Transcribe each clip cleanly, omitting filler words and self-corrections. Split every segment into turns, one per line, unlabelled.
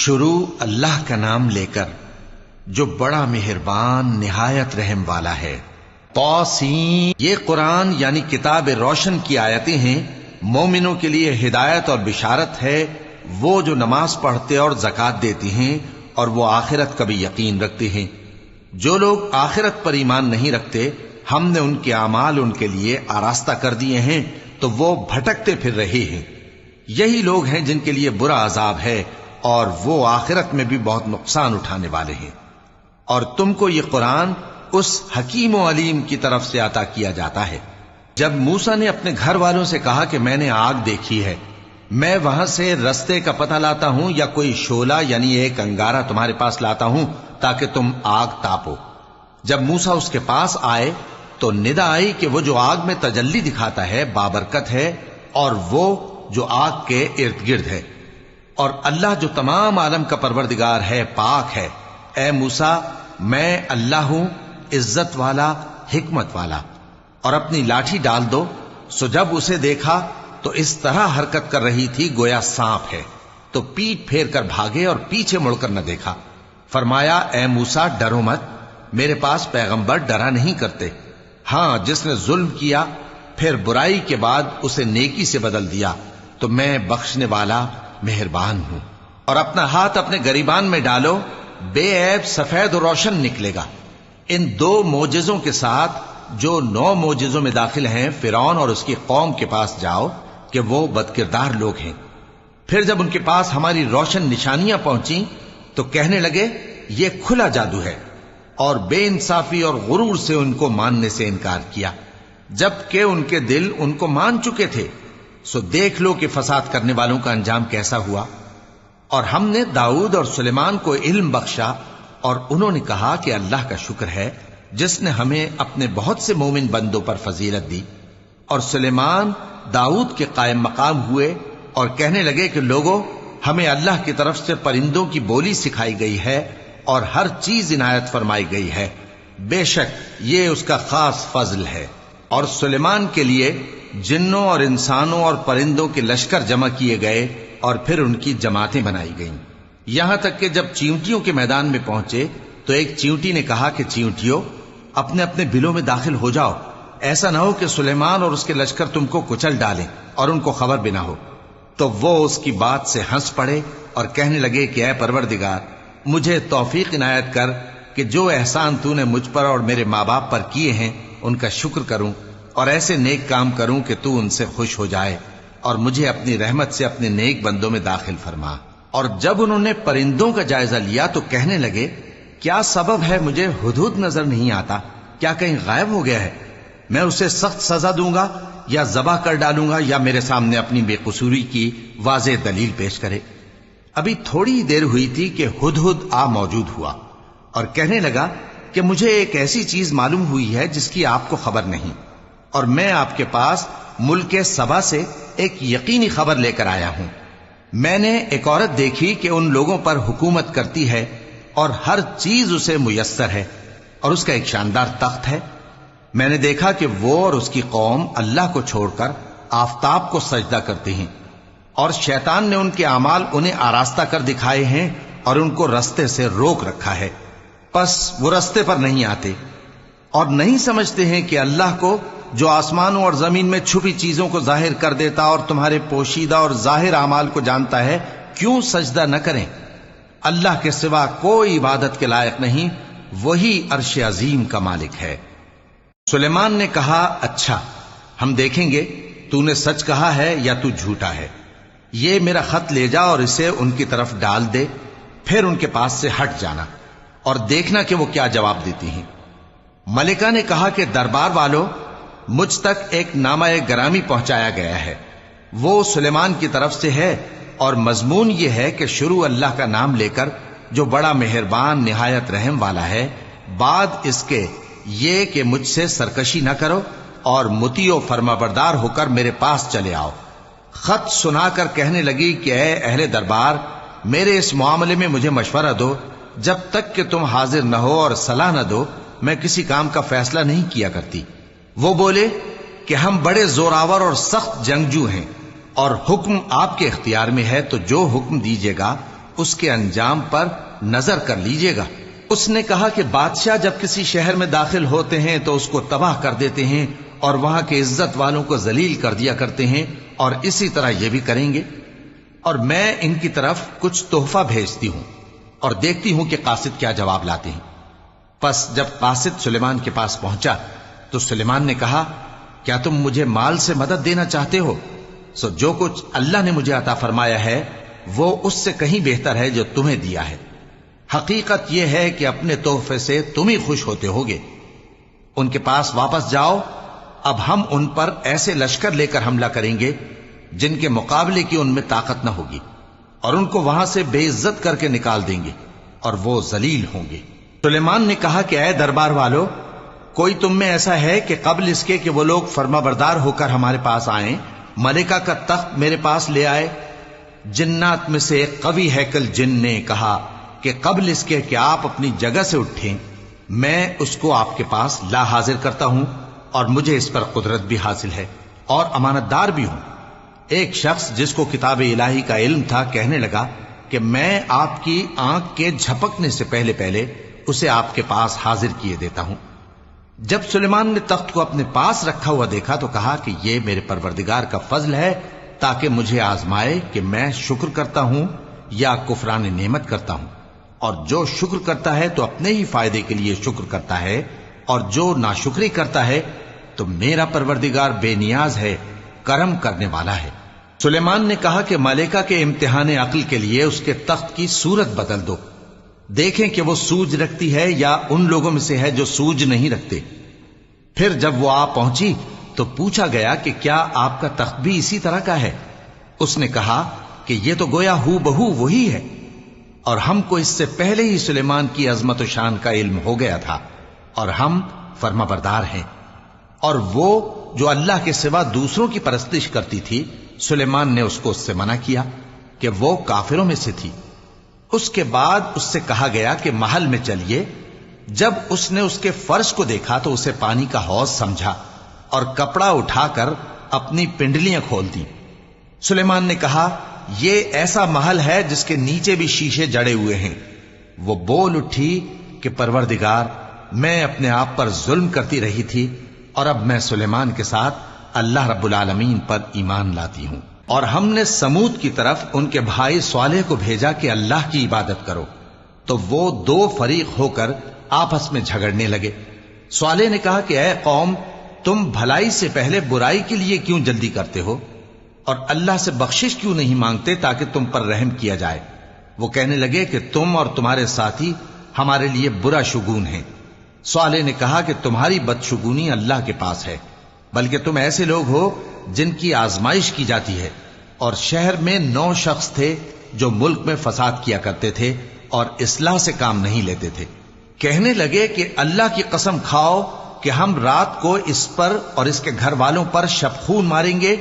شروع اللہ کا نام لے کر جو بڑا مہربان نہایت رحم والا ہے۔ طاسین، یہ قرآن یعنی کتاب روشن کی آیتیں ہیں، مومنوں کے لیے ہدایت اور بشارت ہے، وہ جو نماز پڑھتے اور زکوٰۃ دیتے ہیں اور وہ آخرت کا بھی یقین رکھتے ہیں۔ جو لوگ آخرت پر ایمان نہیں رکھتے ہم نے ان کے اعمال ان کے لیے آراستہ کر دیے ہیں تو وہ بھٹکتے پھر رہے ہیں۔ یہی لوگ ہیں جن کے لیے برا عذاب ہے اور وہ آخرت میں بھی بہت نقصان اٹھانے والے ہیں۔ اور تم کو یہ قرآن اس حکیم و علیم کی طرف سے عطا کیا جاتا ہے۔ جب موسیٰ نے اپنے گھر والوں سے کہا کہ میں نے آگ دیکھی ہے، میں وہاں سے رستے کا پتہ لاتا ہوں یا کوئی شعلہ یعنی ایک انگارہ تمہارے پاس لاتا ہوں تاکہ تم آگ تاپو۔ جب موسیٰ اس کے پاس آئے تو ندا آئی کہ وہ جو آگ میں تجلی دکھاتا ہے بابرکت ہے اور وہ جو آگ کے ارد گرد ہے، اور اللہ جو تمام عالم کا پروردگار ہے پاک ہے۔ اے موسیٰ، میں اللہ ہوں، عزت والا، حکمت والا، اور اپنی لاٹھی ڈال دو۔ سو جب اسے دیکھا تو اس طرح حرکت کر رہی تھی گویا سانپ ہے، تو پیٹ پھیر کر بھاگے اور پیچھے مڑ کر نہ دیکھا۔ فرمایا، اے موسیٰ ڈرو مت، میرے پاس پیغمبر ڈرا نہیں کرتے۔ ہاں، جس نے ظلم کیا پھر برائی کے بعد اسے نیکی سے بدل دیا تو میں بخشنے والا مہربان ہوں۔ اور اپنا ہاتھ اپنے گریبان میں ڈالو، بے عیب سفید و روشن نکلے گا۔ ان 2 معجزوں کے ساتھ جو 9 معجزوں میں داخل ہیں فرعون اور اس کی قوم کے پاس جاؤ کہ وہ بدکردار لوگ ہیں۔ پھر جب ان کے پاس ہماری روشن نشانیاں پہنچیں تو کہنے لگے یہ کھلا جادو ہے، اور بے انصافی اور غرور سے ان کو ماننے سے انکار کیا، جبکہ ان کے دل ان کو مان چکے تھے۔ سو دیکھ لو کہ فساد کرنے والوں کا انجام کیسا ہوا۔ اور ہم نے داؤد اور سلیمان کو علم بخشا، اور انہوں نے کہا کہ اللہ کا شکر ہے جس نے ہمیں اپنے بہت سے مومن بندوں پر فضیلت دی۔ اور سلیمان داؤد کے قائم مقام ہوئے اور کہنے لگے کہ لوگوں، ہمیں اللہ کی طرف سے پرندوں کی بولی سکھائی گئی ہے اور ہر چیز عنایت فرمائی گئی ہے، بے شک یہ اس کا خاص فضل ہے۔ اور سلیمان کے لیے جنوں اور انسانوں اور پرندوں کے لشکر جمع کیے گئے اور پھر ان کی جماعتیں بنائی گئیں، یہاں تک کہ جب چیونٹیوں کے میدان میں پہنچے تو ایک چیونٹی نے کہا کہ چیونٹیوں، اپنے اپنے بلوں میں داخل ہو جاؤ، ایسا نہ ہو کہ سلیمان اور اس کے لشکر تم کو کچل ڈالیں اور ان کو خبر بھی نہ ہو۔ تو وہ اس کی بات سے ہنس پڑے اور کہنے لگے کہ اے پروردگار، مجھے توفیق عنایت کر کہ جو احسان تو نے مجھ پر اور میرے ماں باپ پر کیے ہیں ان کا شکر کروں اور ایسے نیک کام کروں کہ تو ان سے خوش ہو جائے، اور مجھے اپنی رحمت سے اپنے نیک بندوں میں داخل فرما۔ اور جب انہوں نے پرندوں کا جائزہ لیا تو کہنے لگے کیا سبب ہے مجھے ہدہد نظر نہیں آتا؟ کیا کہیں غائب ہو گیا ہے؟ میں اسے سخت سزا دوں گا یا ذبح کر ڈالوں گا یا میرے سامنے اپنی بے قصوری کی واضح دلیل پیش کرے۔ ابھی تھوڑی دیر ہوئی تھی کہ ہدہد آ موجود ہوا اور کہنے لگا کہ مجھے ایک ایسی چیز معلوم ہوئی ہے جس کی آپ کو خبر نہیں، اور میں آپ کے پاس ملک سبا سے ایک یقینی خبر لے کر آیا ہوں۔ میں نے ایک عورت دیکھی کہ ان لوگوں پر حکومت کرتی ہے اور ہر چیز اسے میسر ہے، اور اس کا ایک شاندار تخت ہے۔ میں نے دیکھا کہ وہ اور اس کی قوم اللہ کو چھوڑ کر آفتاب کو سجدہ کرتے ہیں، اور شیطان نے ان کے اعمال انہیں آراستہ کر دکھائے ہیں اور ان کو رستے سے روک رکھا ہے، پس وہ رستے پر نہیں آتے اور نہیں سمجھتے ہیں کہ اللہ کو جو آسمانوں اور زمین میں چھپی چیزوں کو ظاہر کر دیتا اور تمہارے پوشیدہ اور ظاہر اعمال کو جانتا ہے، کیوں سجدہ نہ کریں؟ اللہ کے سوا کوئی عبادت کے لائق نہیں، وہی عرش عظیم کا مالک ہے۔ سلیمان نے کہا اچھا، ہم دیکھیں گے تو نے سچ کہا ہے یا تو جھوٹا ہے۔ یہ میرا خط لے جا اور اسے ان کی طرف ڈال دے، پھر ان کے پاس سے ہٹ جانا اور دیکھنا کہ وہ کیا جواب دیتی ہیں۔ ملکہ نے کہا کہ دربار والو، مجھ تک ایک نامہ گرامی پہنچایا گیا ہے، وہ سلیمان کی طرف سے ہے، اور مضمون یہ ہے کہ شروع اللہ کا نام لے کر جو بڑا مہربان نہایت رحم والا ہے، بعد اس کے یہ کہ مجھ سے سرکشی نہ کرو اور مطیع و فرمانبردار ہو کر میرے پاس چلے آؤ۔ خط سنا کر کہنے لگی کہ اے اہل دربار، میرے اس معاملے میں مجھے مشورہ دو، جب تک کہ تم حاضر نہ ہو اور صلاح نہ دو میں کسی کام کا فیصلہ نہیں کیا کرتی۔ وہ بولے کہ ہم بڑے زوراور اور سخت جنگجو ہیں، اور حکم آپ کے اختیار میں ہے، تو جو حکم دیجیے گا اس کے انجام پر نظر کر لیجئے گا۔ اس نے کہا کہ بادشاہ جب کسی شہر میں داخل ہوتے ہیں تو اس کو تباہ کر دیتے ہیں اور وہاں کے عزت والوں کو ذلیل کر دیا کرتے ہیں، اور اسی طرح یہ بھی کریں گے۔ اور میں ان کی طرف کچھ تحفہ بھیجتی ہوں اور دیکھتی ہوں کہ قاصد کیا جواب لاتے ہیں۔ پس جب قاصد سلیمان کے پاس پہنچا تو سلیمان نے کہا، کیا تم مجھے مال سے مدد دینا چاہتے ہو؟ سو جو کچھ اللہ نے مجھے عطا فرمایا ہے وہ اس سے کہیں بہتر ہے جو تمہیں دیا ہے۔ حقیقت یہ ہے کہ اپنے تحفے سے تم ہی خوش ہوتے ہوگے۔ ان کے پاس واپس جاؤ، اب ہم ان پر ایسے لشکر لے کر حملہ کریں گے جن کے مقابلے کی ان میں طاقت نہ ہوگی، اور ان کو وہاں سے بے عزت کر کے نکال دیں گے اور وہ ذلیل ہوں گے۔ سلیمان نے کہا کہ اے دربار والو، کوئی تم میں ایسا ہے کہ قبل اس کے کہ وہ لوگ فرما بردار ہو کر ہمارے پاس آئیں ملکہ کا تخت میرے پاس لے آئے؟ جنات میں سے ایک قوی ہیکل جن نے کہا کہ قبل اس کے کہ آپ اپنی جگہ سے اٹھیں میں اس کو آپ کے پاس لا حاضر کرتا ہوں، اور مجھے اس پر قدرت بھی حاصل ہے اور امانت دار بھی ہوں۔ ایک شخص جس کو کتاب الہی کا علم تھا کہنے لگا کہ میں آپ کی آنکھ کے جھپکنے سے پہلے پہلے اسے آپ کے پاس حاضر کیے دیتا ہوں۔ جب سلیمان نے تخت کو اپنے پاس رکھا ہوا دیکھا تو کہا کہ یہ میرے پروردگار کا فضل ہے تاکہ مجھے آزمائے کہ میں شکر کرتا ہوں یا کفران نعمت کرتا ہوں، اور جو شکر کرتا ہے تو اپنے ہی فائدے کے لیے شکر کرتا ہے، اور جو ناشکری کرتا ہے تو میرا پروردگار بے نیاز ہے، کرم کرنے والا ہے۔ سلیمان نے کہا کہ ملکہ کے امتحان عقل کے لیے اس کے تخت کی صورت بدل دو، دیکھیں کہ وہ سوج رکھتی ہے یا ان لوگوں میں سے ہے جو سوج نہیں رکھتے۔ پھر جب وہ آ پہنچی تو پوچھا گیا کہ کیا آپ کا تخت بھی اسی طرح کا ہے؟ اس نے کہا کہ یہ تو گویا ہو بہو وہی ہے، اور ہم کو اس سے پہلے ہی سلیمان کی عظمت و شان کا علم ہو گیا تھا، اور ہم فرما بردار ہیں۔ اور وہ جو اللہ کے سوا دوسروں کی پرستش کرتی تھی، سلیمان نے اس کو اس سے منع کیا کہ وہ کافروں میں سے تھی۔ اس کے بعد اس سے کہا گیا کہ محل میں چلیے۔ جب اس نے اس کے فرش کو دیکھا تو اسے پانی کا حوض سمجھا اور کپڑا اٹھا کر اپنی پنڈلیاں کھول دی۔ سلیمان نے کہا، یہ ایسا محل ہے جس کے نیچے بھی شیشے جڑے ہوئے ہیں۔ وہ بول اٹھی کہ پروردگار، میں اپنے آپ پر ظلم کرتی رہی تھی، اور اب میں سلیمان کے ساتھ اللہ رب العالمین پر ایمان لاتی ہوں۔ اور ہم نے سمود کی طرف ان کے بھائی صالح کو بھیجا کہ اللہ کی عبادت کرو، تو وہ دو فریق ہو کر آپس میں جھگڑنے لگے۔ صالح نے کہا کہ اے قوم، تم بھلائی سے پہلے برائی کے لیے کیوں جلدی کرتے ہو، اور اللہ سے بخشش کیوں نہیں مانگتے تاکہ تم پر رحم کیا جائے؟ وہ کہنے لگے کہ تم اور تمہارے ساتھی ہمارے لیے برا شگون ہیں۔ صالح نے کہا کہ تمہاری بدشگونی اللہ کے پاس ہے، بلکہ تم ایسے لوگ ہو جن کی آزمائش کی جاتی ہے۔ اور شہر میں 9 شخص تھے جو ملک میں فساد کیا کرتے تھے اور اصلاح سے کام نہیں لیتے تھے۔ کہنے لگے کہ اللہ کی قسم کھاؤ کہ ہم رات کو اس پر اور اس کے گھر والوں پر شبخون ماریں گے،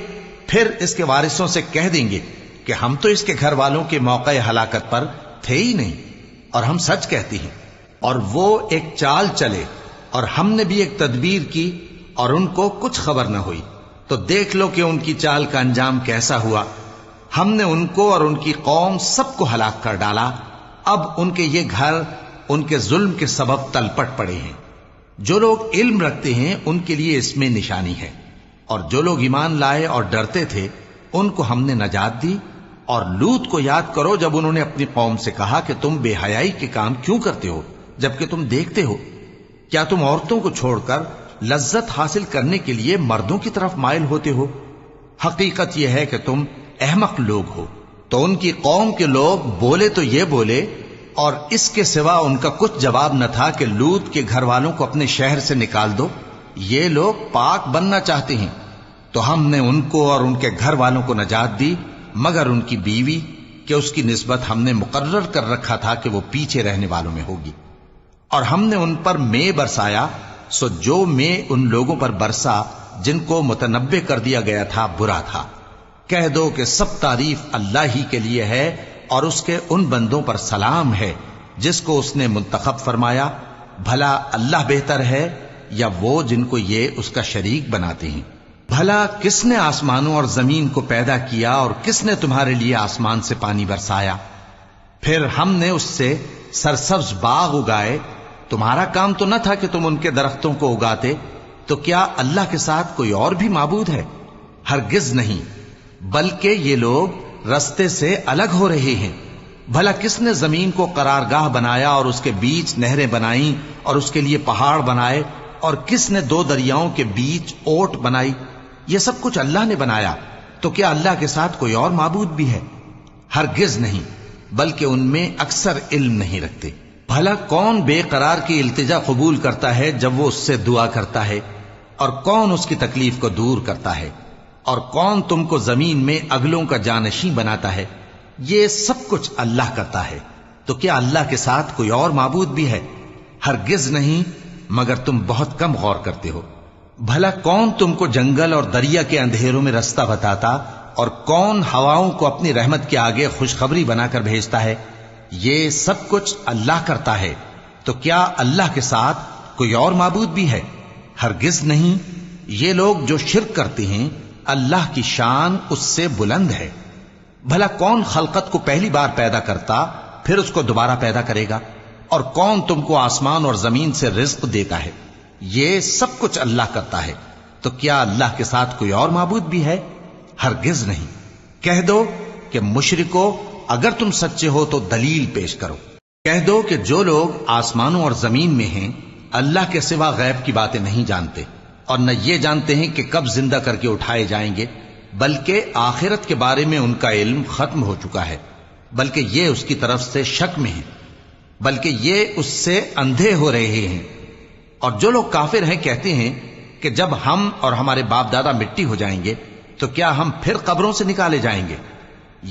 پھر اس کے وارثوں سے کہہ دیں گے کہ ہم تو اس کے گھر والوں کے موقع ہلاکت پر تھے ہی نہیں، اور ہم سچ کہتی ہیں۔ اور وہ ایک چال چلے، اور ہم نے بھی ایک تدبیر کی، اور ان کو کچھ خبر نہ ہوئی۔ تو دیکھ لو کہ ان کی چال کا انجام کیسا ہوا۔ ہم نے ان کو اور ان کی قوم سب کو ہلاک کر ڈالا۔ اب ان کے یہ گھر ان کے ظلم کے سبب تلپٹ پڑے ہیں۔ جو لوگ علم رکھتے ہیں ان کے لیے اس میں نشانی ہے، اور جو لوگ ایمان لائے اور ڈرتے تھے ان کو ہم نے نجات دی۔ اور لوط کو یاد کرو جب انہوں نے اپنی قوم سے کہا کہ تم بے حیائی کے کام کیوں کرتے ہو جبکہ تم دیکھتے ہو؟ کیا تم عورتوں کو چھوڑ کر لذت حاصل کرنے کے لیے مردوں کی طرف مائل ہوتے ہو؟ حقیقت یہ ہے کہ تم احمق لوگ ہو۔ تو ان کی قوم کے لوگ بولے تو یہ بولے، اور اس کے سوا ان کا کچھ جواب نہ تھا کہ لوط کے گھر والوں کو اپنے شہر سے نکال دو، یہ لوگ پاک بننا چاہتے ہیں۔ تو ہم نے ان کو اور ان کے گھر والوں کو نجات دی، مگر ان کی بیوی کہ اس کی نسبت ہم نے مقرر کر رکھا تھا کہ وہ پیچھے رہنے والوں میں ہوگی۔ اور ہم نے ان پر مے برسایا، سو جو مے ان لوگوں پر برسا جن کو متنبع کر دیا گیا تھا برا تھا۔ کہہ دو کہ سب تعریف اللہ ہی کے لیے ہے، اور اس کے ان بندوں پر سلام ہے جس کو اس نے منتخب فرمایا۔ بھلا اللہ بہتر ہے یا وہ جن کو یہ اس کا شریک بناتے ہیں؟ بھلا کس نے آسمانوں اور زمین کو پیدا کیا، اور کس نے تمہارے لیے آسمان سے پانی برسایا؟ پھر ہم نے اس سے سرسبز باغ اگائے، تمہارا کام تو نہ تھا کہ تم ان کے درختوں کو اگاتے، تو کیا اللہ کے ساتھ کوئی اور بھی معبود ہے؟ ہرگز نہیں، بلکہ یہ لوگ رستے سے الگ ہو رہے ہیں۔ بھلا کس نے زمین کو قرارگاہ بنایا اور اس کے بیچ نہریں بنائیں اور اس کے لیے پہاڑ بنائے، اور کس نے دو دریاؤں کے بیچ اوٹ بنائی؟ یہ سب کچھ اللہ نے بنایا، تو کیا اللہ کے ساتھ کوئی اور معبود بھی ہے؟ ہرگز نہیں، بلکہ ان میں اکثر علم نہیں رکھتے۔ بھلا کون بے قرار کی التجا قبول کرتا ہے جب وہ اس سے دعا کرتا ہے، اور کون اس کی تکلیف کو دور کرتا ہے، اور کون تم کو زمین میں اگلوں کا جانشین بناتا ہے؟ یہ سب کچھ اللہ کرتا ہے، تو کیا اللہ کے ساتھ کوئی اور معبود بھی ہے؟ ہرگز نہیں، مگر تم بہت کم غور کرتے ہو۔ بھلا کون تم کو جنگل اور دریا کے اندھیروں میں رستہ بتاتا، اور کون ہواؤں کو اپنی رحمت کے آگے خوشخبری بنا کر بھیجتا ہے؟ یہ سب کچھ اللہ کرتا ہے، تو کیا اللہ کے ساتھ کوئی اور معبود بھی ہے؟ ہرگز نہیں۔ یہ لوگ جو شرک کرتے ہیں، اللہ کی شان اس سے بلند ہے۔ بھلا کون خلقت کو پہلی بار پیدا کرتا پھر اس کو دوبارہ پیدا کرے گا؟ اور کون تم کو آسمان اور زمین سے رزق دیتا ہے؟ یہ سب کچھ اللہ کرتا ہے، تو کیا اللہ کے ساتھ کوئی اور معبود بھی ہے؟ ہرگز نہیں۔ کہہ دو کہ مشرکو، اگر تم سچے ہو تو دلیل پیش کرو۔ کہہ دو کہ جو لوگ آسمانوں اور زمین میں ہیں اللہ کے سوا غیب کی باتیں نہیں جانتے، اور نہ یہ جانتے ہیں کہ کب زندہ کر کے اٹھائے جائیں گے، بلکہ آخرت کے بارے میں ان کا علم ختم ہو چکا ہے، بلکہ یہ اس کی طرف سے شک میں ہیں، بلکہ یہ اس سے اندھے ہو رہے ہیں۔ اور جو لوگ کافر ہیں کہتے ہیں کہ جب ہم اور ہمارے باپ دادا مٹی ہو جائیں گے تو کیا ہم پھر قبروں سے نکالے جائیں گے؟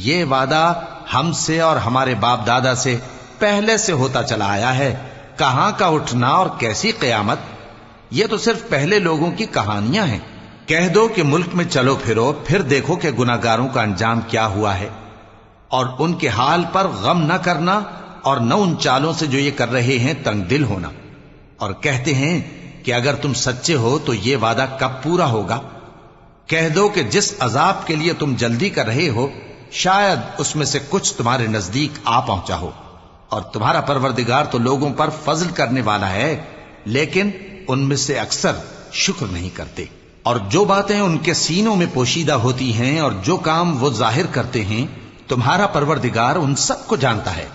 یہ وعدہ ہم سے اور ہمارے باپ دادا سے پہلے سے ہوتا چلا آیا ہے، کہاں کا اٹھنا اور کیسی قیامت؟ یہ تو صرف پہلے لوگوں کی کہانیاں ہیں۔ کہہ دو کہ ملک میں چلو پھرو، پھر دیکھو کہ گناہگاروں کا انجام کیا ہوا ہے، اور ان کے حال پر غم نہ کرنا، اور نہ ان چالوں سے جو یہ کر رہے ہیں تنگ دل ہونا۔ اور کہتے ہیں کہ اگر تم سچے ہو تو یہ وعدہ کب پورا ہوگا؟ کہہ دو کہ جس عذاب کے لیے تم جلدی کر رہے ہو، شاید اس میں سے کچھ تمہارے نزدیک آ پہنچا ہو، اور تمہارا پروردگار تو لوگوں پر فضل کرنے والا ہے، لیکن ان میں سے اکثر شکر نہیں کرتے۔ اور جو باتیں ان کے سینوں میں پوشیدہ ہوتی ہیں اور جو کام وہ ظاہر کرتے ہیں، تمہارا پروردگار ان سب کو جانتا ہے۔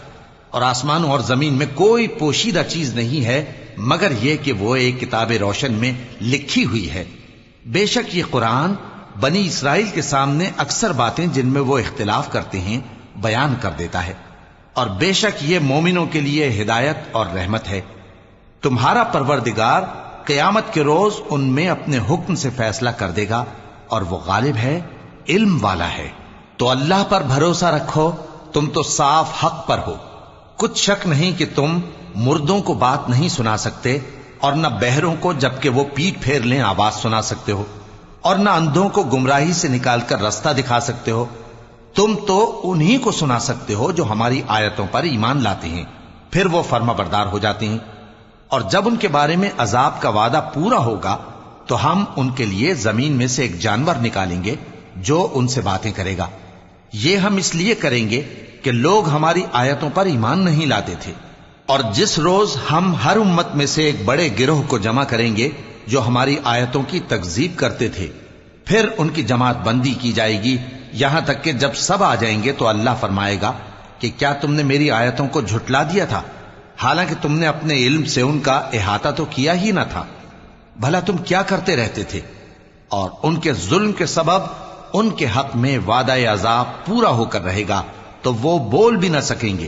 اور آسمانوں اور زمین میں کوئی پوشیدہ چیز نہیں ہے مگر یہ کہ وہ ایک کتاب روشن میں لکھی ہوئی ہے۔ بے شک یہ قرآن بنی اسرائیل کے سامنے اکثر باتیں جن میں وہ اختلاف کرتے ہیں بیان کر دیتا ہے، اور بے شک یہ مومنوں کے لیے ہدایت اور رحمت ہے۔ تمہارا پروردگار قیامت کے روز ان میں اپنے حکم سے فیصلہ کر دے گا، اور وہ غالب ہے، علم والا ہے۔ تو اللہ پر بھروسہ رکھو، تم تو صاف حق پر ہو۔ کچھ شک نہیں کہ تم مردوں کو بات نہیں سنا سکتے، اور نہ بہروں کو جبکہ وہ پیٹ پھیر لیں آواز سنا سکتے ہو، اور نہ اندھوں کو گمراہی سے نکال کر رستہ دکھا سکتے ہو۔ تم تو انہی کو سنا سکتے ہو جو ہماری آیتوں پر ایمان لاتے ہیں، پھر وہ فرما بردار ہو جاتے ہیں۔ اور جب ان کے بارے میں عذاب کا وعدہ پورا ہوگا تو ہم ان کے لیے زمین میں سے ایک جانور نکالیں گے جو ان سے باتیں کرے گا۔ یہ ہم اس لیے کریں گے کہ لوگ ہماری آیتوں پر ایمان نہیں لاتے تھے۔ اور جس روز ہم ہر امت میں سے ایک بڑے گروہ کو جمع کریں گے جو ہماری آیتوں کی تکذیب کرتے تھے، پھر ان کی جماعت بندی کی جائے گی، یہاں تک کہ جب سب آ جائیں گے تو اللہ فرمائے گا کہ کیا تم نے میری آیتوں کو جھٹلا دیا تھا، حالانکہ تم نے اپنے علم سے ان کا احاطہ تو کیا ہی نہ تھا؟ بھلا تم کیا کرتے رہتے تھے؟ اور ان کے ظلم کے سبب ان کے حق میں وعدہ عذاب پورا ہو کر رہے گا تو وہ بول بھی نہ سکیں گے۔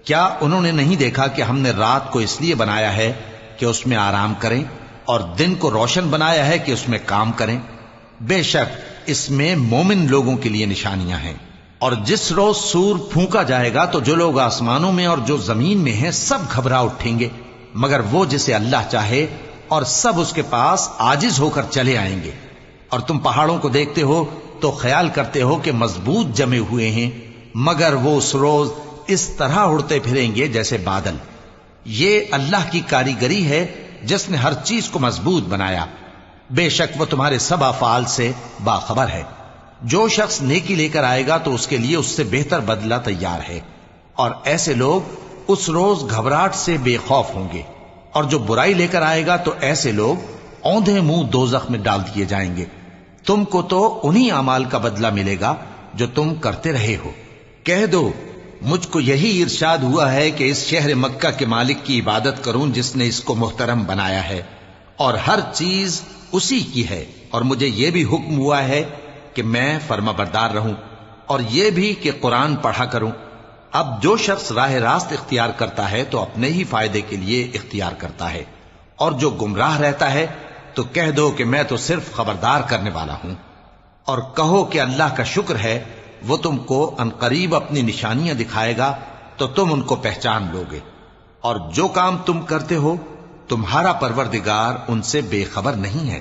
کیا انہوں نے نہیں دیکھا کہ ہم نے رات کو اس لیے بنایا ہے کہ اس میں آرام کریں، اور دن کو روشن بنایا ہے کہ اس میں کام کریں؟ بے شک اس میں مومن لوگوں کے لیے نشانیاں ہیں۔ اور جس روز سور پھونکا جائے گا تو جو لوگ آسمانوں میں اور جو زمین میں ہیں سب گھبرا اٹھیں گے، مگر وہ جسے اللہ چاہے، اور سب اس کے پاس عاجز ہو کر چلے آئیں گے۔ اور تم پہاڑوں کو دیکھتے ہو تو خیال کرتے ہو کہ مضبوط جمے ہوئے ہیں، مگر وہ اس روز اس طرح اڑتے پھریں گے جیسے بادل۔ یہ اللہ کی کاریگری ہے جس نے ہر چیز کو مضبوط بنایا، بے شک وہ تمہارے سب افعال سے باخبر ہے۔ جو شخص نیکی لے کر آئے گا تو اس کے لیے اس سے بہتر بدلہ تیار ہے، اور ایسے لوگ اس روز گھبراہٹ سے بے خوف ہوں گے، اور جو برائی لے کر آئے گا تو ایسے لوگ اوندھے منہ دوزخ میں ڈال دیے جائیں گے۔ تم کو تو انہی اعمال کا بدلہ ملے گا جو تم کرتے رہے ہو۔ کہہ دو مجھ کو یہی ارشاد ہوا ہے کہ اس شہر مکہ کے مالک کی عبادت کروں جس نے اس کو محترم بنایا ہے، اور ہر چیز اسی کی ہے، اور مجھے یہ بھی حکم ہوا ہے کہ میں فرما بردار رہوں، اور یہ بھی کہ قرآن پڑھا کروں۔ اب جو شخص راہ راست اختیار کرتا ہے تو اپنے ہی فائدے کے لیے اختیار کرتا ہے، اور جو گمراہ رہتا ہے تو کہہ دو کہ میں تو صرف خبردار کرنے والا ہوں۔ اور کہو کہ اللہ کا شکر ہے وہ تم کو عنقریب اپنی نشانیاں دکھائے گا تو تم ان کو پہچان لو گے، اور جو کام تم کرتے ہو تمہارا پروردگار ان سے بے خبر نہیں ہے۔